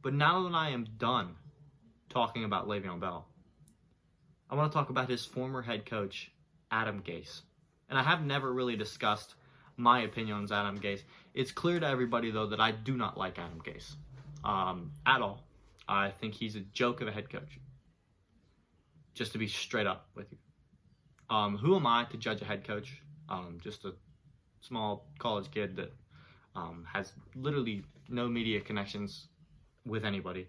But now that I am done talking about Le'Veon Bell, I want to talk about his former head coach, Adam Gase. And I have never really discussed my opinion on Adam Gase. It's clear to everybody, though, that I do not like Adam Gase at all. I think he's a joke of a head coach, just to be straight up with you. Who am I to judge a head coach? Just a small college kid that has literally no media connections with anybody.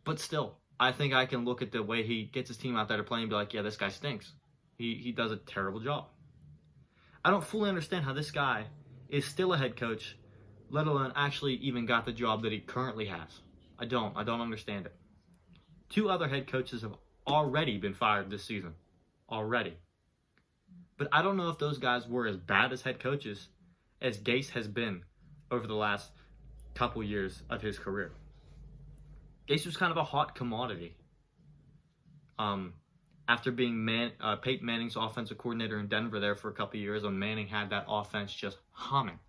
But still, I think I can look at the way he gets his team out there to play and be like, yeah, this guy stinks. He does a terrible job. I don't fully understand how this guy is still a head coach, let alone actually even got the job that he currently has. I don't understand it. 2 other head coaches have already been fired this season. Already. But I don't know if those guys were as bad as head coaches as Gase has been over the last couple years of his career. Gase was kind of a hot commodity. After being Peyton Manning's offensive coordinator in Denver there for a couple years, when Manning had that offense just humming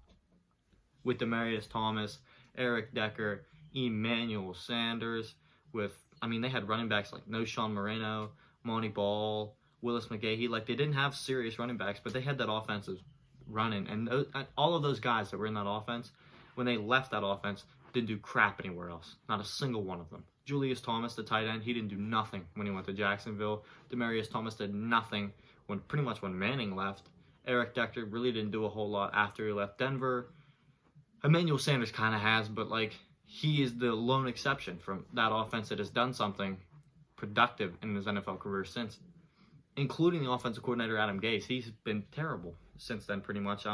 with Demaryius Thomas, Eric Decker, Emmanuel Sanders, they had running backs like Noshawn Moreno, Monty Ball, Willis McGahee. Like, they didn't have serious running backs, but they had that offensive running. And all of those guys that were in that offense, when they left that offense, didn't do crap anywhere else. Not a single one of them. Julius Thomas, the tight end, he didn't do nothing when he went to Jacksonville. Demaryius Thomas did nothing when Manning left. Eric Decker really didn't do a whole lot after he left Denver. Emmanuel Sanders kind of has, but he is the lone exception from that offense that has done something productive in his NFL career since, including the offensive coordinator Adam Gase. He's been terrible since then, pretty much.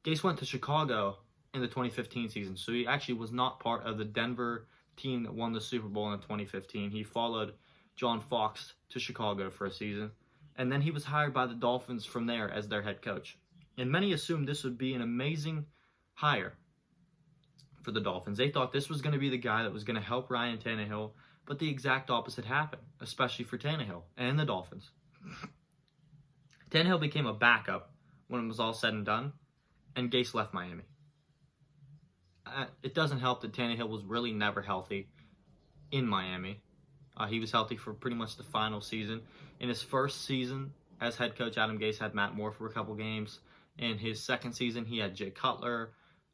Gase went to Chicago in the 2015 season, so he actually was not part of the Denver team that won the Super Bowl in 2015. He followed John Fox to Chicago for a season, and then he was hired by the Dolphins from there as their head coach. And many assumed this would be an amazing hire for the Dolphins. They thought this was going to be the guy that was going to help Ryan Tannehill, but the exact opposite happened, especially for Tannehill and the Dolphins. Tannehill became a backup when it was all said and done, and Gase left Miami. It doesn't help that Tannehill was really never healthy in Miami. He was healthy for pretty much the final season. In his first season as head coach, Adam Gase had Matt Moore for a couple games. In his second season, he had Jay Cutler.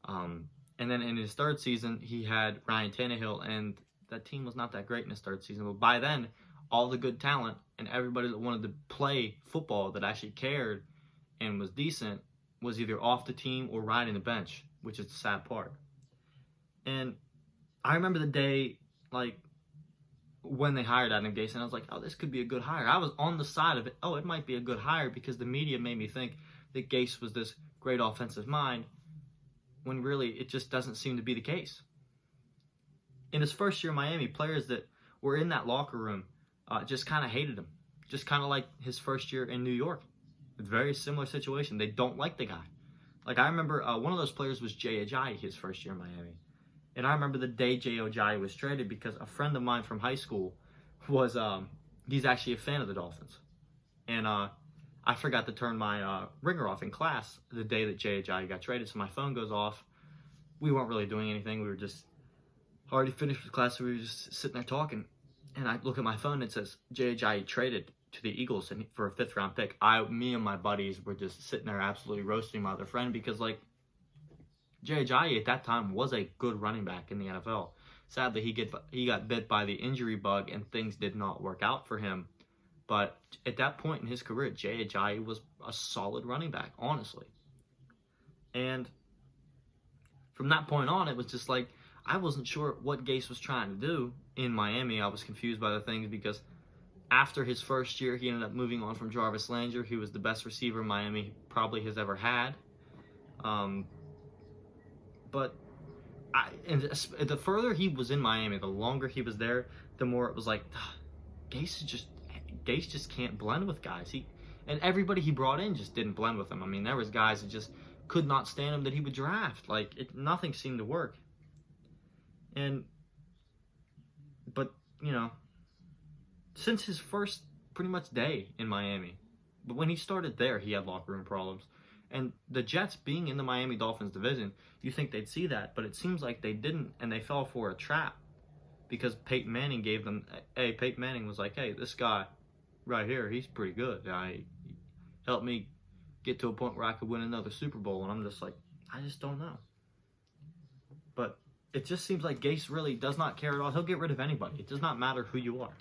And then in his third season, he had Ryan Tannehill, and that team was not that great in his third season. But by then, all the good talent and everybody that wanted to play football that actually cared and was decent was either off the team or riding the bench, which is the sad part. And I remember the day, when they hired Adam Gase, and I was like, oh, this could be a good hire. I was on the side of it. Oh, it might be a good hire because the media made me think that Gase was this great offensive mind, when really it just doesn't seem to be the case. In his first year in Miami, players that were in that locker room just kind of hated him. Just kind of like his first year in New York. A very similar situation. They don't like the guy. I remember one of those players was Jay Ajayi his first year in Miami. And I remember the day Jay Ajayi was traded because a friend of mine from high school was, he's actually a fan of the Dolphins. And I forgot to turn my ringer off in class the day that Jay Ajayi got traded, so my phone goes off. We weren't really doing anything. We were just already finished with class, so we were just sitting there talking. And I look at my phone, and it says Jay Ajayi traded to the Eagles for a 5th-round pick. Me and my buddies were just sitting there absolutely roasting my other friend because, Jay Ajayi at that time was a good running back in the NFL. Sadly, he got bit by the injury bug and things did not work out for him. But at that point in his career, Jay Ajayi was a solid running back, honestly. And from that point on, it was just I wasn't sure what Gase was trying to do in Miami. I was confused by the things because after his first year, he ended up moving on from Jarvis Landry. He was the best receiver Miami probably has ever had. But the further he was in Miami, the longer he was there, the more it was Gase just can't blend with guys. And everybody he brought in just didn't blend with him. I mean, there was guys that just could not stand him that he would draft. Nothing seemed to work. But since his first pretty much day in Miami, but when he started there, he had locker room problems. And the Jets being in the Miami Dolphins division, you think they'd see that, but it seems like they didn't, and they fell for a trap because Peyton Manning gave them. Peyton Manning was like, hey, this guy right here, he's pretty good. He helped me get to a point where I could win another Super Bowl, and I'm just like, I just don't know. But it just seems like Gase really does not care at all. He'll get rid of anybody. It does not matter who you are.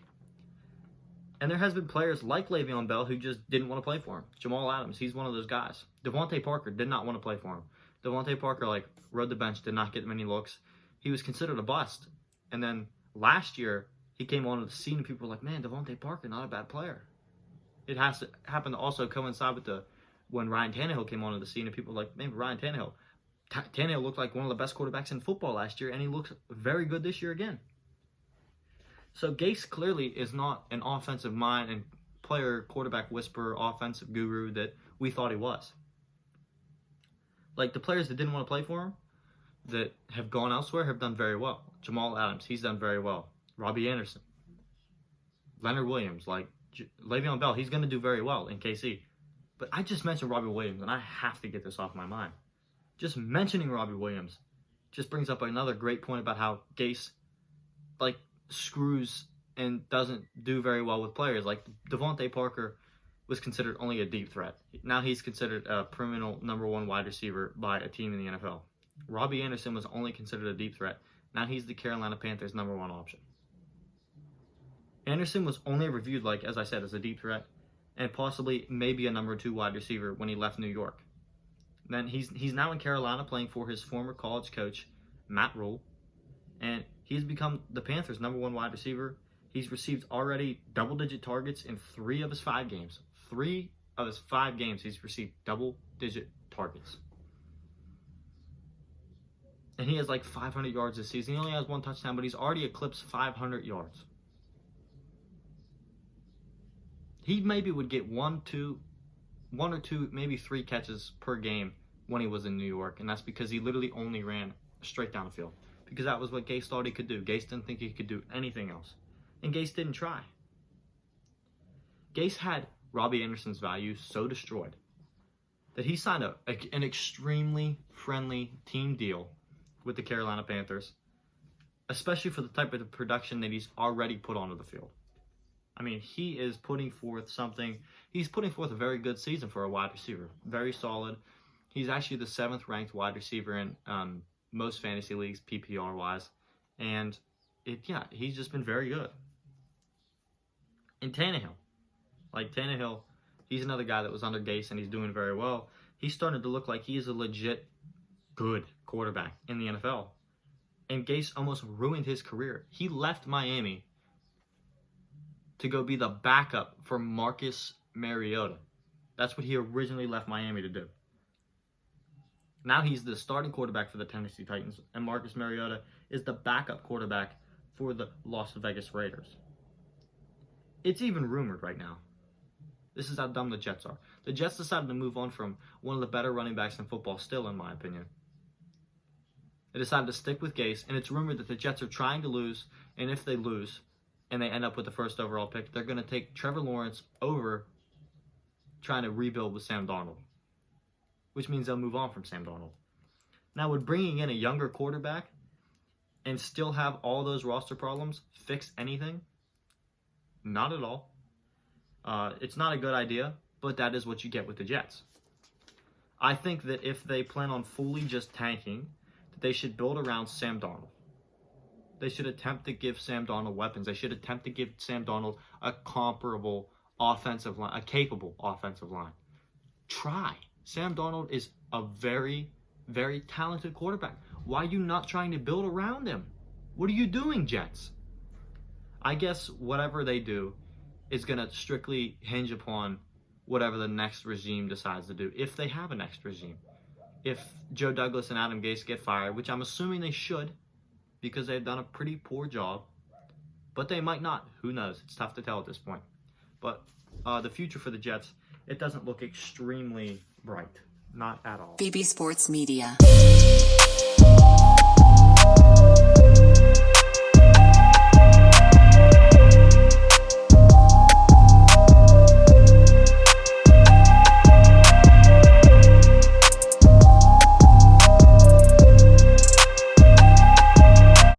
And there has been players like Le'Veon Bell who just didn't want to play for him. Jamal Adams, he's one of those guys. Devontae Parker did not want to play for him. Devontae Parker, rode the bench, did not get many looks. He was considered a bust. And then last year, he came onto the scene and people were like, man, Devontae Parker, not a bad player. It has to happen to also coincide with when Ryan Tannehill came onto the scene and people were like, man, Ryan Tannehill. Tannehill looked like one of the best quarterbacks in football last year, and he looks very good this year again. So Gase clearly is not an offensive mind and player, quarterback whisperer, offensive guru that we thought he was. The players that didn't want to play for him, that have gone elsewhere, have done very well. Jamal Adams, he's done very well. Robbie Anderson, Leonard Williams, Le'Veon Bell, he's going to do very well in KC. But I just mentioned Robbie Williams, and I have to get this off my mind. Just mentioning Robbie Williams just brings up another great point about how Gase, screws and doesn't do very well with players. Devontae Parker was considered only a deep threat. Now he's considered a perennial number one wide receiver by a team in the NFL. Robbie Anderson was only considered a deep threat. Now he's the Carolina Panthers' number one option. Anderson was only reviewed, as I said, as a deep threat and possibly maybe a number two wide receiver when he left New York. Then he's now in Carolina playing for his former college coach, Matt Rule, and he's become the Panthers' number one wide receiver. He's received already double-digit targets in 3 of his 5 games. 3 of his 5 games, he's received double-digit targets. And he has 500 yards this season. He only has 1 touchdown, but he's already eclipsed 500 yards. He maybe would get 1 or 2, maybe 3 catches per game when he was in New York, and that's because he literally only ran straight down the field. Because that was what Gase thought he could do. Gase didn't think he could do anything else. And Gase didn't try. Gase had Robbie Anderson's value so destroyed that he signed an extremely friendly team deal with the Carolina Panthers, especially for the type of production that he's already put onto the field. I mean, he is putting forth something. He's putting forth a very good season for a wide receiver. Very solid. He's actually the 7th ranked wide receiver in most fantasy leagues, PPR-wise. And, he's just been very good. And Tannehill, he's another guy that was under Gase, and he's doing very well. He's starting to look like he's a legit good quarterback in the NFL. And Gase almost ruined his career. He left Miami to go be the backup for Marcus Mariota. That's what he originally left Miami to do. Now he's the starting quarterback for the Tennessee Titans, and Marcus Mariota is the backup quarterback for the Las Vegas Raiders. It's even rumored right now. This is how dumb the Jets are. The Jets decided to move on from one of the better running backs in football still, in my opinion. They decided to stick with Gase, and it's rumored that the Jets are trying to lose, and if they lose, and they end up with the first overall pick, they're going to take Trevor Lawrence over trying to rebuild with Sam Darnold, which means they'll move on from Sam Darnold. Now, would bringing in a younger quarterback and still have all those roster problems fix anything? Not at all. It's not a good idea, but that is what you get with the Jets. I think that if they plan on fully just tanking, that they should build around Sam Darnold. They should attempt to give Sam Darnold weapons. They should attempt to give Sam Darnold a comparable offensive line, a capable offensive line. Try. Sam Darnold is a very, very talented quarterback. Why are you not trying to build around him? What are you doing, Jets? I guess whatever they do is going to strictly hinge upon whatever the next regime decides to do, if they have a next regime. If Joe Douglas and Adam Gase get fired, which I'm assuming they should, because they've done a pretty poor job, but they might not. Who knows? It's tough to tell at this point. But the future for the Jets, it doesn't look extremely bright. Not at all. BB Sports Media.